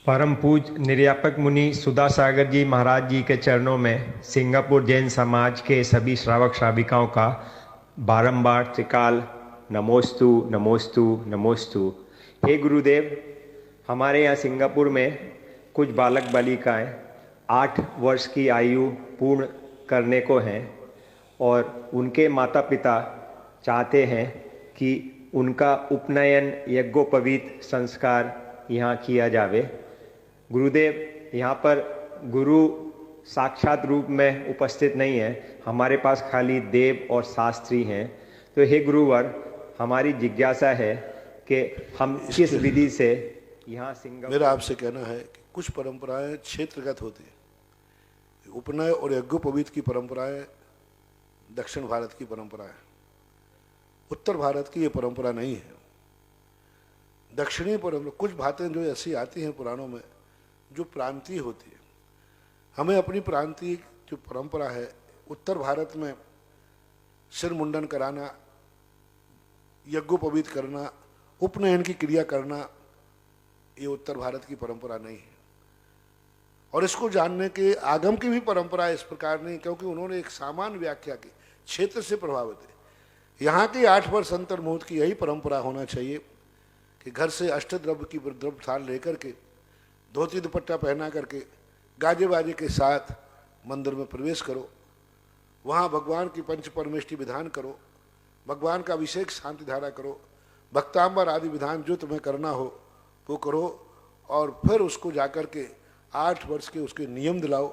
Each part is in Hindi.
परम पूज निर्यापक मुनि सुधा सागर जी महाराज जी के चरणों में सिंगापुर जैन समाज के सभी श्रावक श्राविकाओं का बारंबार त्रिकाल नमोस्तु नमोस्तु नमोस्तु। हे गुरुदेव, हमारे यहाँ सिंगापुर में कुछ बालक बालिकाएं 8 वर्ष की आयु पूर्ण करने को हैं और उनके माता पिता चाहते हैं कि उनका उपनयन यज्ञोपवीत संस्कार यहाँ किया जावे। गुरुदेव, यहाँ पर गुरु साक्षात रूप में उपस्थित नहीं है, हमारे पास खाली देव और शास्त्री हैं। तो हे गुरुवर, हमारी जिज्ञासा है कि हम किस विधि से यहाँ सिंगापुर। मेरा आपसे कहना है कि कुछ परंपराएं क्षेत्रगत होती हैं। उपनय और यज्ञोपवीत की परंपराएं दक्षिण भारत की परंपरा है, उत्तर भारत की ये परंपरा नहीं है। दक्षिणी परंपरा कुछ बातें जो ऐसी आती हैं पुराणों में जो प्रांतीय होती है। हमें अपनी प्रांतीय जो परंपरा है, उत्तर भारत में सिर मुंडन कराना, यज्ञोपवीत करना, उपनयन की क्रिया करना, ये उत्तर भारत की परंपरा नहीं है। और इसको जानने के आगम की भी परंपरा इस प्रकार नहीं, क्योंकि उन्होंने एक सामान्य व्याख्या की, क्षेत्र से प्रभावित है। यहाँ की 8 वर्ष अंतर्मुहूर्त की यही परंपरा होना चाहिए कि घर से अष्टद्रव्य की द्रव्य थाल लेकर के, धोती दुपट्टा पहना करके, गाजे बाजे के साथ मंदिर में प्रवेश करो, वहाँ भगवान की पंच परमेष्टि विधान करो, भगवान का अभिषेक शांति धारा करो, भक्तांबर आदि विधान जो तुम्हें करना हो वो करो, और फिर उसको जाकर के 8 वर्ष के उसके नियम दिलाओ,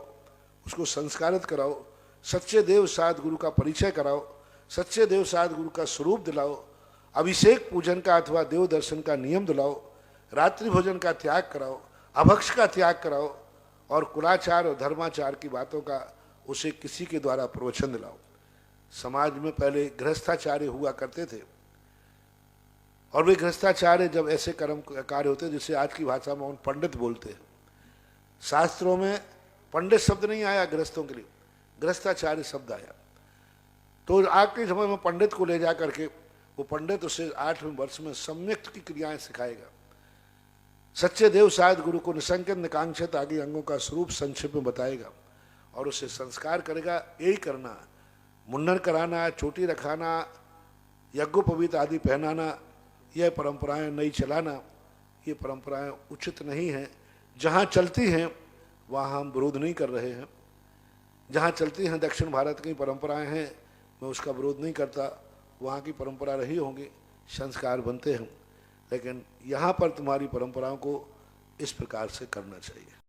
उसको संस्कारित कराओ, सच्चे देव साध गुरु का परिचय कराओ, सच्चे देव साध गुरु का स्वरूप दिलाओ, अभिषेक पूजन का अथवा देव दर्शन का नियम दिलाओ, रात्रि भोजन का त्याग कराओ, अभक्ष का त्याग कराओ, और कुलाचार और धर्माचार की बातों का उसे किसी के द्वारा प्रवचन दिलाओ। समाज में पहले गृहस्थाचार्य हुआ करते थे, और वे गृहस्थाचार्य जब ऐसे कर्म कार्य होते जिसे आज की भाषा में पंडित बोलते हैं। शास्त्रों में पंडित शब्द नहीं आया गृहस्थों के लिए, गृहस्थाचार्य शब्द आया। तो आज के समय में पंडित को ले जा करके वो पंडित उसे 8वें वर्ष में सम्यक की क्रियाएं सिखाएगा, सच्चे देव साध गुरु को निसंकित निकांक्षित आदि अंगों का स्वरूप संक्षेप में बताएगा और उसे संस्कार करेगा। यही करना, मुंडन कराना, चोटी रखाना, यज्ञोपवीत आदि पहनाना, यह परंपराएं नहीं चलाना, ये परंपराएं उचित नहीं हैं। जहाँ चलती हैं वहाँ हम विरोध नहीं कर रहे हैं। जहाँ चलती हैं दक्षिण भारत की परंपराएं हैं, मैं उसका विरोध नहीं करता, वहाँ की परंपरा रही होंगी, संस्कार बनते हैं, लेकिन यहाँ पर तुम्हारी परंपराओं को इस प्रकार से करना चाहिए।